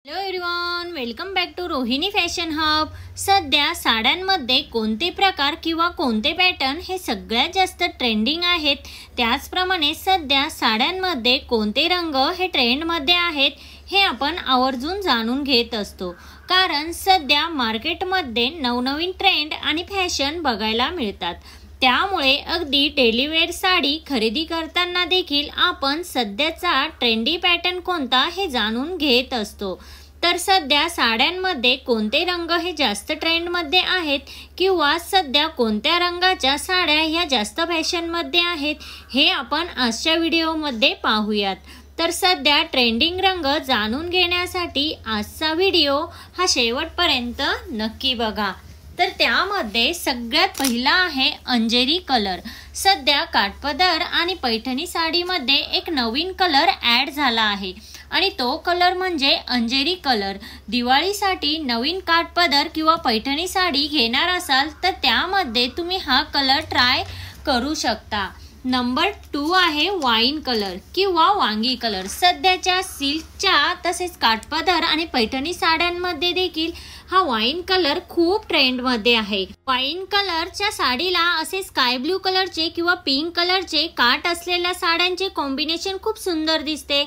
Hello everyone, welcome back to Rohini fashion hub. सध्या साड्यांमध्ये कोणते प्रकार किंवा कोणते पॅटर्न हे सगळ्यात जास्त ट्रेंडिंग आहेत, त्याचप्रमाणे सध्या साड्यांमध्ये कोणते रंग हे ट्रेंडमध्ये आहेत हे आपण आवर्जून जाणून घेत असतो। कारण सध्या मार्केटमध्ये नवनवीन ट्रेंड आणि फॅशन बघायला मिळतात, त्यामुळे अगदी डेली वेअर साडी खरेदी करताना देखील आपण सध्याचा ट्रेंडी पॅटर्न कोणता हे जाणून घेत असतो। तर सध्या साड्यांमध्ये कोणते रंग हे जास्त ट्रेंडमध्ये आहेत किंवा सध्या कोणत्या रंगाच्या साड्या ह्या जास्त फॅशनमध्ये आहेत हे आपण आजच्या व्हिडिओमध्ये पाहूयात। तर सध्या ट्रेंडिंग रंग जाणून घेण्यासाठी आजचा व्हिडिओ हा शेवटपर्यंत नक्की बघा। तर त्यामध्ये सगळ्यात पहिला आहे अंजेरी कलर। सध्या काठपदर आणि पैठणी साडीमध्ये एक नवीन कलर ॲड झाला आहे आणि तो कलर म्हणजे अंजेरी कलर। दिवाळीसाठी नवीन काठपदर किंवा पैठणी साडी घेणार असाल तर त्यामध्ये तुम्ही हा कलर ट्राय करू शकता। नंबर 2 आहे वाईन कलर किंवा वांगी कलर। सध्याच्या सिल्कच्या तसेच काठपदर आणि पैठणी साड्यांमध्ये देखील हा वाईन कलर खूप ट्रेंडमध्ये आहे। वाईन कलरच्या साडीला असे स्काय ब्लू कलरचे किंवा पिंक कलरचे काठ असलेल्या साड्यांचे कॉम्बिनेशन खूप सुंदर दिसते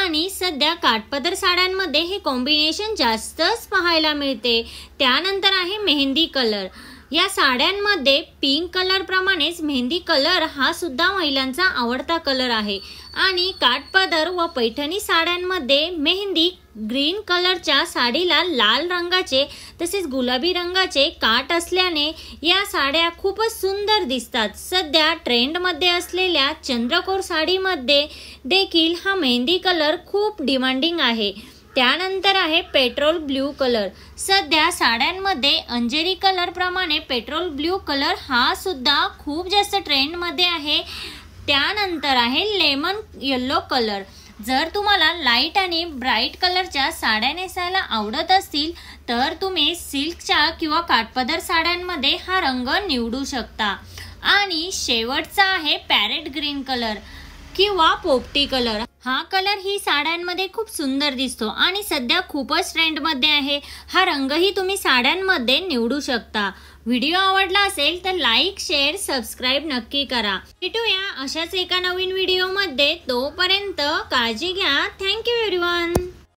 आणि सध्या काठपदर साड्यांमध्ये हे कॉम्बिनेशन जास्तच पाहायला मिळते। त्यानंतर आहे मेहंदी कलर। या साड्यांमध्ये पिंक कलर प्रमाणेच मेहंदी कलर हा सुद्धा महिलांचा आवडता कलर आहे आणि काठपदर व पैठणी साड्यांमध्ये मेहंदी ग्रीन कलरच्या साडीला लाल रंगाचे तसेच गुलाबी रंगाचे काठ असल्याने या साड्या खूपच सुंदर दिसतात। सध्या ट्रेंडमध्ये असलेल्या चंद्रकोर साडीमध्ये देखील हा मेहंदी कलर खूप डिमांडिंग आहे। त्यानंतर आहे पेट्रोल ब्ल्यू कलर। सध्या साड्यांमध्ये अंजेरी कलर प्रमाणे पेट्रोल ब्ल्यू कलर हा सुद्धा खूप जास्त ट्रेंडमध्ये आहे। त्यानंतर आहे लेमन येलो कलर। जर तुम्हाला लाईट आणि ब्राईट कलरच्या साड्या नेसायला आवडत असतील तर तुम्ही सिल्कच्या किंवा काठपदर साड्यांमध्ये हा रंग निवडू शकता। आणि शेवटचा आहे पॅरेट ग्रीन कलर किंवा पोपटी कलर। हा कलर ही साड्यांमध्ये खूप सुंदर दिसतो आणि सध्या खूपच ट्रेंडमध्ये आहे। हा रंगही तुम्ही साड्यांमध्ये निवडू शकता। व्हिडिओ आवडला असेल तर लाईक, शेअर, सबस्क्राईब नक्की करा। भेटूया अशाच एका नवीन व्हिडिओमध्ये, तोपर्यंत काळजी घ्या। Thank you everyone.